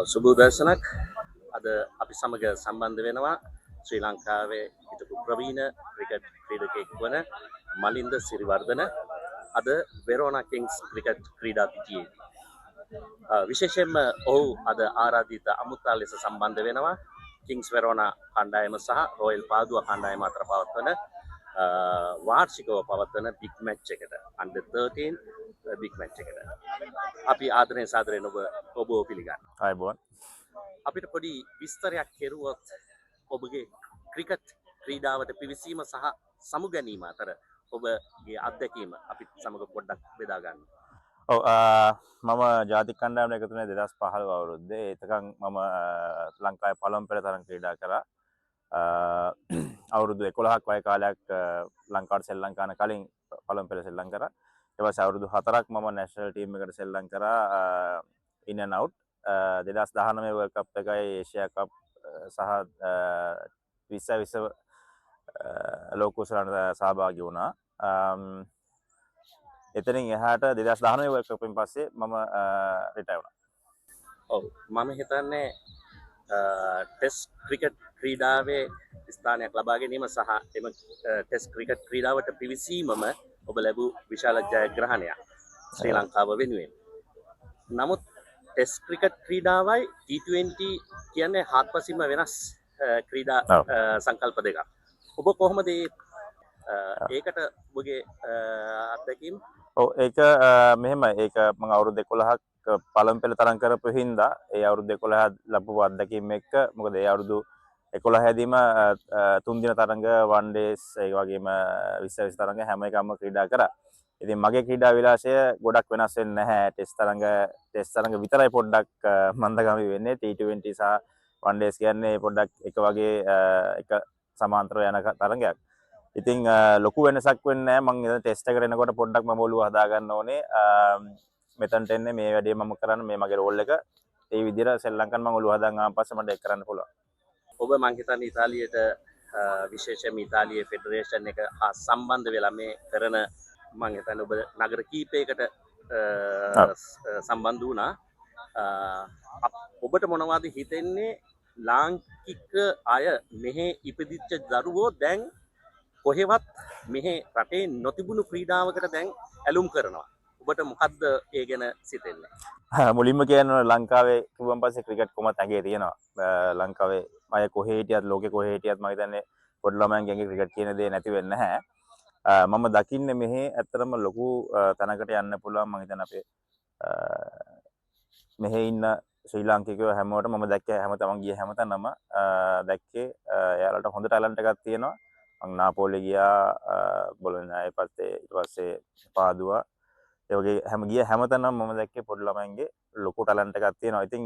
සුබෝදර්ශනක් අද අපි සමග සම්බන්ධ වෙනවා ශ්‍රී ලංකාවේ හිටපු ප්‍රවීණ ක්‍රිකට් ක්‍රීඩකයෙක් වන මලින්ද සිරිවර්ධන අද වෙරෝනා කිංස් ක්‍රිකට් ක්‍රීඩා පිටියේදී විශේෂයෙන්ම ඔහු අද ආරාධිත අමුත්තා ලෙස සම්බන්ධ වෙනවා කිංස් වෙරෝනා කණ්ඩායම සහ රොයල් පාදුව කණ්ඩායම අතර පවත්වන වාර්ෂිකව පවත්වන බිග් මැච් එකට අන්ඩර් 13 බිග් මැච් එකට අපි ආදරයෙන් සාදරයෙන් ඔබ පිළිගන්නවා. අයබෝන් අපිට පොඩි විස්තරයක් කෙරුවොත් ඔබගේ ක්‍රිකට් ක්‍රීඩාවට පිවිසීම සහ සමුගැනීම අතර ඔබගේ අත්දැකීම අපිත් සමග පොඩ්ඩක් බෙදා ගන්න. ඔව් මම ජාතික කණ්ඩායමට එකතු වුණේ 2015 අවුරුද්දේ. ඒතකන් මම ලංකාවේ පළමු පෙළ තරඟ ක්‍රීඩා කරා. අවුරුදු 11ක් වය කාලයක් ලංකාවට සෙල්ලම් කරන කලින් පළමු පෙළ සෙල්ලම් කරා. ඊට පස්සේ අවුරුදු 4ක් මම නැෂනල් ටීම් එකට සෙල්ලම් කරා ඉන් ඇන්ඩ් අවුට්. 2019 වර්ල්ඩ් කප් එකයි ඒෂියා කප් සහ 2020 ලෝක කුසලාට සහභාගී වුණා. එතනින් එහාට 2019 වර්ල්ඩ් කප් එකෙන් පස්සේ මම රිටයර් වුණා. ඔව් මම හිතන්නේ ටෙස්ට් ක්‍රිකට් ක්‍රීඩාවේ ස්ථානයක් ලබා ගැනීම සහ එම ටෙස්ට් ක්‍රිකට් ක්‍රීඩාවට පිවිසීමම ඔබ ලැබූ විශාල ජයග්‍රහණයක් ශ්‍රී ලංකාව වෙනුවෙන්. නමුත් ටෙස්ට් ක්‍රිකට් ක්‍රීඩාවයි T20 කියන්නේ හාත්පසින්ම වෙනස් ක්‍රීඩා සංකල්ප දෙකක්. ඔබ කොහොමද ඒකට ඔබගේ අත්දැකීම්? ඔව් ඒක මෙහෙමයි. ඒක මම අවුරුදු 11ක් පළමු පෙළ තරඟ කරපු හින්දා ඒ අවුරුදු 11 ලැබපු අත්දැකීම් එක්ක මොකද ඒ අවුරුදු 11 දීම 3 දින තරඟ වන් ඩේස් ඒ වගේම 20 තරඟ හැම එකම ක්‍රීඩා කරා. ඉතින් මගේ ක්‍රීඩා විලාසය ගොඩක් වෙනස් වෙන්නේ නැහැ. ටෙස්ට් තරඟ විතරයි පොඩ්ඩක් මන්දගාමී වෙන්නේ. T20 සහ වන් ඩේස් කියන්නේ පොඩ්ඩක් එක වගේ එක සමාන්තරව යන තරඟයක්. ඉතින් ලොකු වෙනසක් වෙන්නේ නැහැ. මම ඉතින් ටෙස්ට් එකට එනකොට පොඩ්ඩක් මම ඔළුව හදා ගන්න ඕනේ. මෙතනට එන්නේ මේ වැඩේ මම කරන්න මේ මගේ රෝල් එක. ඒ විදිහට සෙල්ලම් කරන මම ඔළුව හදාන් ආවන් පස්සේ මට ඒක කරන්න පුළුවන්. ඔබ මං හිතන්නේ ඉතාලියට විශේෂයෙන්ම ඉතාලියේ ෆෙඩරේෂන් එක හා සම්බන්ධ වෙලා මේ කරන මං හිතන්නේ ඔබ නගර කීපයකට සම්බන්ධ වුණා. ඔබට මොනවද හිතෙන්නේ ලාංකික අය මෙහි ඉපදිච්ච දරුවෝ දැන් කොහෙවත් මෙහි රටේ නොතිබුණු ක්‍රීඩාවකට දැන් ඇලුම් කරනවා. ඔබට මොකද්ද ඒ ගැන සිතෙන්නේ? මුලින්ම කියනවා ලංකාවේ කිව්වන් පස්සේ ක්‍රිකට් කොහොමද ඇගේ තියෙනවා. ලංකාවේ අය කොහේ හිටියත් ලෝකේ කොහේ හිටියත් මම හිතන්නේ පොඩි ළමයන්ගේ ක්‍රිකට් කියන දේ නැති වෙන්නේ නැහැ. මම දකින්නේ මෙහි ඇත්තටම ලොකු තැනකට යන්න පුළුවන්. මම හිතන්නේ අපේ මෙහි ඉන්න ශ්‍රී ලාංකිකයෝ හැමෝටම මම දැක්කේ හැමතැනම ගිය හැමතැනම දැක්කේ එයාලට හොඳ ටැලන්ට් එකක් තියෙනවා. මම නාපෝලි ගියා බොලොඥා ඊට පස්සේ පාදුවා ඒ වගේ හැමතැනම මම දැක්කේ පොඩි ළමයින්ගේ ලොකු ටැලන්ට් එකක් තියෙනවා. ඉතින්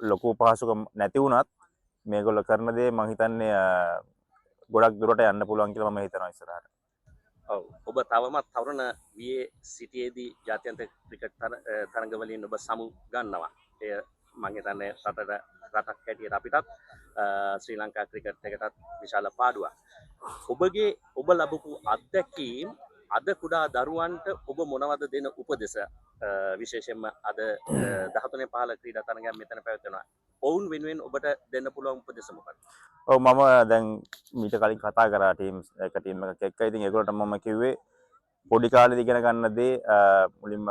ලොකු පහසුකම් නැති වුණත් මේගොල්ලෝ කරන දේ මම හිතන්නේ ගොඩක් දුරට යන්න පුළුවන් කියලා මම හිතනවා ඉස්සරහට. ඔව් ඔබ තවමත් තරුණ වියේ සිටියේදී ජාත්‍යන්තර ක්‍රිකට් තරඟවලින් ඔබ සමු ගන්නවා. එය මම හිතන්නේ රටක් හැටියට අපිටත් ශ්‍රී ලංකා ක්‍රිකට් එකටත් විශාල පාඩුවක්. ඔබ ලැබපු අත්දැකීම් අද කුඩා දරුවන්ට ඔබ මොනවද දෙන උපදෙස? විශේෂයෙන්ම අද 13 15 ක්‍රීඩා තරඟයක් මෙතන පැවැත්වෙනවා. ඔවුන් වෙනුවෙන් ඔබට දෙන්න පුළුවන් උපදෙස මොකක්ද? ඔව් මම දැන් මීට කලින් කතා කරා ටීම් එකක් එක්ක. ඉතින් ඒගොල්ලන්ට මම කිව්වේ පොඩි කාලේදී ඉගෙන ගන්න දේ මුලින්ම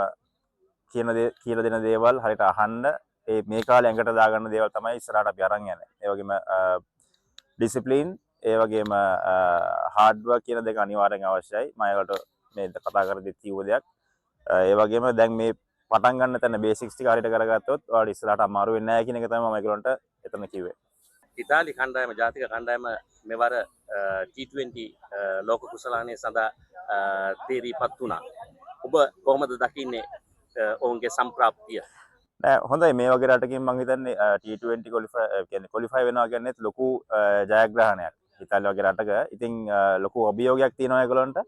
කියලා දෙන දේවල් හරියට අහන්න. මේ කාලේ ඇඟට දාගන්න දේවල් තමයි ඉස්සරහට අපි අරන් යන්නේ. ඒ වගේම ඩිසිප්ලින් ඒ වගේම හાર્ඩ් වර්ක් කියන දෙක අනිවාර්යෙන් අවශ්‍යයි. මම ඒකට මේ කතා කරද්දි කිව්ව දෙයක්. ඒ වගේම දැන් මේ පටන් ගන්න තැන බේසික්ස් ටික හරියට කරගත්තොත් ඔයාලට ඉස්සරහට අමාරු වෙන්නේ නැහැ කියන එක තමයි මම ඒගොල්ලන්ට එතන කිව්වේ. ඉතාලි කණ්ඩායම ජාතික කණ්ඩායම මෙවර T20 ලෝක කුසලානයේ සඳහා තේරීපත් වුණා. ඔබ කොහොමද දකින්නේ ඔවුන්ගේ සම්ප්‍රාප්තිය? නෑ හොඳයි මේ වගේ රටකින් මම හිතන්නේ T20 ක්වොලිෆයි වෙනවා කියන්නේ ලොකු ජයග්‍රහණයක්. ඉතාලිය වගේ රටක. ඉතින් ලොකු අභියෝගයක් තියෙනවා ඒගොල්ලන්ට.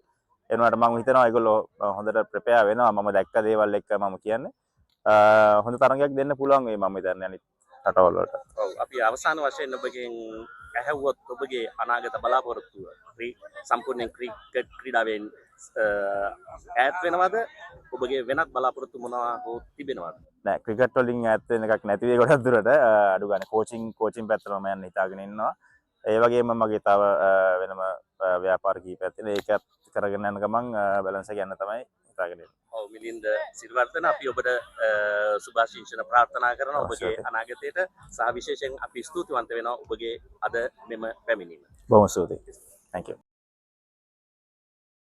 ඒ වුණාට මම හිතනවා ඒගොල්ලෝ හොඳට ප්‍රෙපෙයාර් වෙනවා. මම දැක්ක දේවල් එක්ක මම කියන්නේ. හොඳ තරගයක් දෙන්න පුළුවන් වෙයි මම හිතන්නේ අනිත් රටවල් වලට. ඔව් අපි අවසාන වශයෙන් ඔබගෙන් ඇහැව්වොත් ඔබගේ අනාගත බලාපොරොත්තුව සම්පූර්ණයෙන් ක්‍රිකට් ක්‍රීඩාවෙන් ඈත් වෙනවද ඔබගේ වෙනත් බලාපොරොත්තු මොනවා හෝ තිබෙනවද නෑ ක්‍රිකට් වලින් ඈත් වෙන එකක් නැති වෙයි ගොඩක් දුරට අඩු ගන්න කෝචින් පැත්තට මම යන්න හිතාගෙන ඉන්නවා ඒ වගේම මගේ තව වෙනම ව්‍යාපාර කීපයක් තියෙනවා ඒකත් කරගෙන යන ගමන් බැලන්ස් එක යන්න තමයි හිතාගෙන ඉන්නේ ඔව් මිලින්ද සිරිවර්ධන අපි ඔබට සුභාශිංසන ප්‍රාර්ථනා කරනවා ඔබගේ අනාගතයට සහ විශේෂයෙන් අපි ස්තුතිවන්ත වෙනවා ඔබගේ අද මෙම පැමිණීම බොහොම ස්තුතියි thank you